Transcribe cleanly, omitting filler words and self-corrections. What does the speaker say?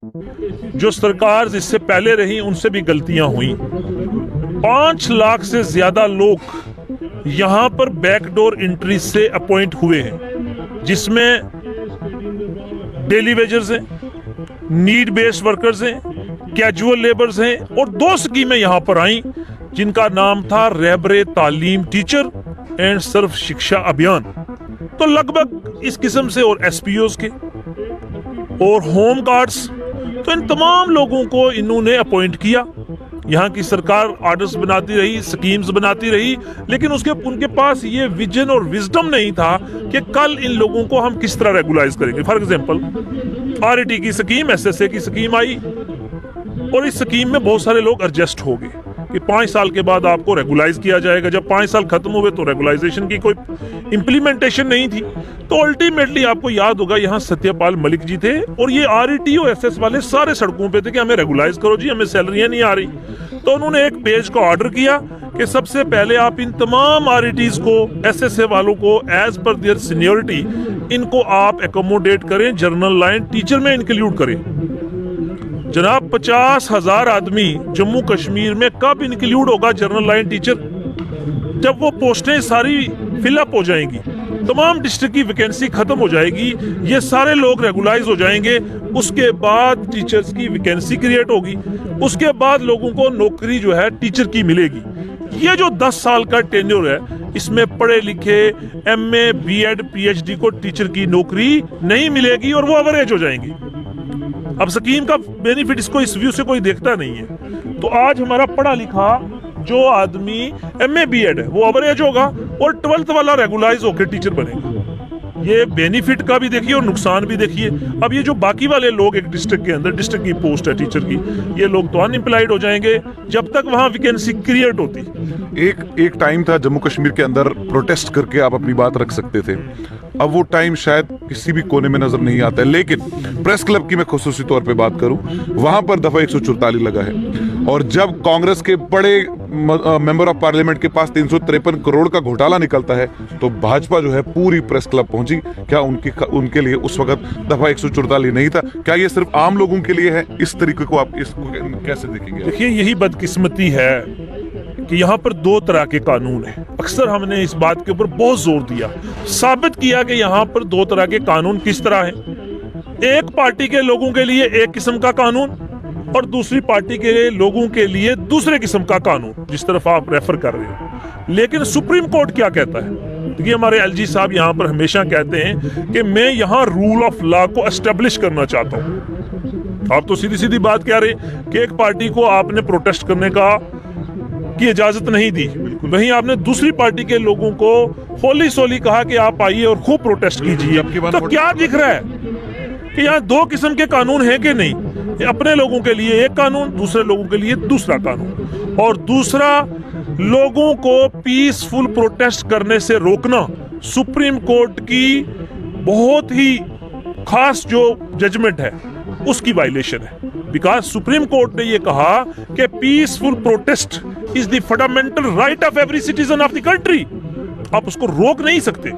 जो सरकार इससे पहले रही उनसे भी गलतियां हुई। 5 लाख से ज्यादा लोग यहां पर बैकडोर एंट्री से अपॉइंट हुए हैं, जिसमें डेली वेजर्स हैं, नीड बेस्ड वर्कर्स हैं, कैजुअल लेबर्स हैं, और 2 स्कीमें यहां पर आई जिनका नाम था रहबरे तालीम टीचर एंड सर्व शिक्षा अभियान। तो लगभग इस किस्म से, और एसपीओज के और होम गार्ड्स, तो इन तमाम लोगों को इन्होंने अपॉइंट किया। यहाँ की सरकार ऑर्डर्स बनाती रही, स्कीम्स बनाती रही, लेकिन उनके पास ये विजन और विजडम नहीं था कि कल इन लोगों को हम किस तरह रेगुलाइज करेंगे। फॉर एग्जांपल आरईटी की स्कीम, एसएसए की स्कीम आई, और इस स्कीम में बहुत सारे लोग एडजस्ट हो गए कि 5 साल के बाद आपको रेगुलाइज किया जाएगा। जब 5 साल खत्म हुए तो रेगुलाइजेशन की कोई इंप्लीमेंटेशन नहीं थी। तो अल्टीमेटली आपको याद होगा यहाँ सत्यपाल मलिक जी थे, और ये आरईटी और एसएस वाले सारे सड़कों पे थे कि हमें रेगुलाइज करो जी, हमें सैलरियां नहीं आ रही। तो उन्होंने एक पेज का ऑर्डर किया कि सबसे पहले आप इन तमाम आरईटीज को, एसएसए वालों को एज पर देयर सीनियरिटी इनको आप एकोमोडेट करें, जनरल लाइन टीचर में इंक्लूड करें। जनाब 50,000 आदमी जम्मू कश्मीर में कब इंक्लूड होगा जनरल लाइन टीचर? जब वो पोस्टें सारी फिलअप हो जाएंगी, तमाम डिस्ट्रिक्ट की वैकेंसी खत्म हो जाएगी, ये सारे लोग रेगुलाइज हो जाएंगे, उसके बाद टीचर्स की वैकेंसी क्रिएट होगी, उसके बाद लोगों को नौकरी जो है टीचर की मिलेगी। ये जो 10 साल का टेन्योर है, इसमें पढ़े लिखे एमए, बीएड, पीएचडी को टीचर की नौकरी नहीं मिलेगी और वो एवरेज हो जाएंगी। अब स्कीम का बेनिफिट इसको इस व्यू से कोई देखता नहीं है। तो आज हमारा पढ़ा लिखा जो आदमी एमए बीएड है वो एवरेज होगा, और 12th वाला रेगुलाइज होकर टीचर बनेगा। ये बेनिफिट का भी देखिए और नुकसान भी देखिए। अब ये जो बाकी वाले लोग एक डिस्ट्रिक्ट के अंदर, डिस्ट्रिक्ट की पोस्ट है टीचर की, ये लोग तो अनएम्प्लॉयड हो जाएंगे जब तक वहां वैकेंसी क्रिएट होती। एक टाइम था जम्मू कश्मीर के अंदर प्रोटेस्ट करके आप अपनी बात रख सकते थे। अब वो टाइम शायद किसी भी कोने में नजर नहीं आता है, लेकिन प्रेस क्लब की मैं खुसूसी तौर पे बात करूं, वहां पर दफा 144 लगा है। और जब कांग्रेस के बड़े मेंबर ऑफ पार्लियामेंट के पास 353 करोड़ का घोटाला निकलता है, तो भाजपा जो है पूरी प्रेस क्लब पहुंची। क्या उनके लिए उस वक्त दफा 144 नहीं था? क्या ये सिर्फ आम लोगों के लिए है? इस तरीके को आप इसको कैसे देखेंगे? देखिए, यही बदकिस्मती है कि यहाँ पर 2 तरह के कानून हैं। अक्सर हमने इस बात के ऊपर बहुत जोर दिया, साबित किया कि यहाँ पर 2 तरह के कानून किस तरह हैं। एक पार्टी के लोगों के लिए एक किस्म का कानून, और दूसरी पार्टी के लोगों के लिए दूसरे किस्म का कानून, जिस तरफ आप रेफर कर रहे हो। लेकिन सुप्रीम कोर्ट क्या कहता है? देखिए, हमारे एलजी साहब यहाँ पर हमेशा कहते हैं कि मैं यहाँ रूल ऑफ लॉ को एस्टेब्लिश करना चाहता हूँ। आप तो सीधी सीधी बात कह रहे कि एक पार्टी को आपने प्रोटेस्ट करने की इजाजत नहीं दी, वहीं आपने दूसरी पार्टी के लोगों को होली सोली कहा कि आप आइए और खूब प्रोटेस्ट कीजिए। तो क्या दिख रहा है कि यहाँ 2 किस्म के कानून हैं कि नहीं? अपने लोगों के लिए एक कानून, दूसरे लोगों के लिए दूसरा कानून। और दूसरा, लोगों को पीसफुल प्रोटेस्ट करने से रोकना सुप्रीम कोर्ट की बहुत ही खास जो जजमेंट है उसकी वायलेशन है। बिकॉज सुप्रीम कोर्ट ने यह कहा कि peaceful protest is the fundamental right of every citizen of the country. आप उसको रोक नहीं सकते।